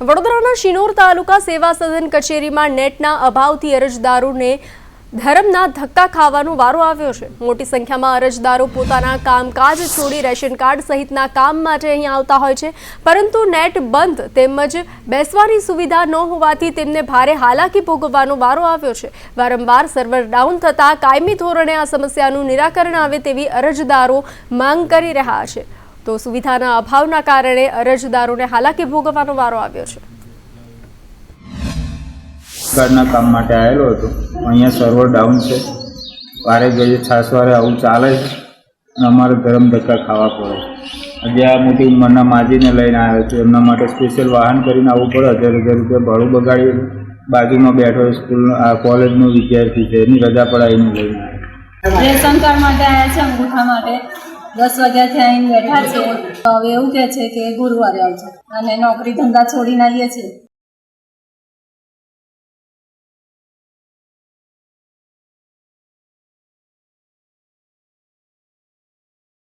વડોદરાના શિનોર તાલુકા સેવા સદન કચેરીમાં નેટના અભાવથી અરજદારોને ધરમના ધક્કા ખાવાનો વારો આવ્યો છે। મોટી સંખ્યામાં અરજદારો પોતાના કામકાજ છોડી રેશન કાર્ડ સહિતના કામ માટે અહીં આવતા હોય છે, પરંતુ નેટ બંધ તેમજ બેસવાની સુવિધા ન હોવાથી તેમને ભારે હાલાકી ભોગવવાનો વારો આવ્યો છે। વારંવાર સર્વર ડાઉન થતા કાયમી ધોરણે આ સમસ્યાનું નિરાકરણ આવે તેવી અરજદારો માંગ કરી રહ્યા છે, તો સુવિધાના અભાવના કારણે અરજદારોને હાલાકી ભોગવવાનો વારો આવ્યો છે। કાર્ડના કામ માટે આવેલો હતો। અહીંયા સર્વર ડાઉન છે, વારે ઘડીએ છાસવારે આવું ચાલે છે અને અમારે ગરમ ધક્કા ખાવા પડે। આજે આ મોટી ઉંમરના માજીને લઈને આવ્યો છું, એમના માટે સ્પેશિયલ વાહન કરીને આવવું પડે। 1000 રૂપિયા ભાડું બગાડી બાજુમાં બેઠો સ્કૂલનો આ કોલેજનો વિદ્યાર્થી છે, એની રજા પડાવીને લઈને આવ્યો। રેશન કાર્ડ માટે આવ્યા છે, અંગૂઠા માટે 10 વાગ્યાથી આવીને બેઠા છે। હવે એવું કહે છે કે ગુરુવારે આવજો અને નોકરી ધંધા છોડીને આવીએ છીએ।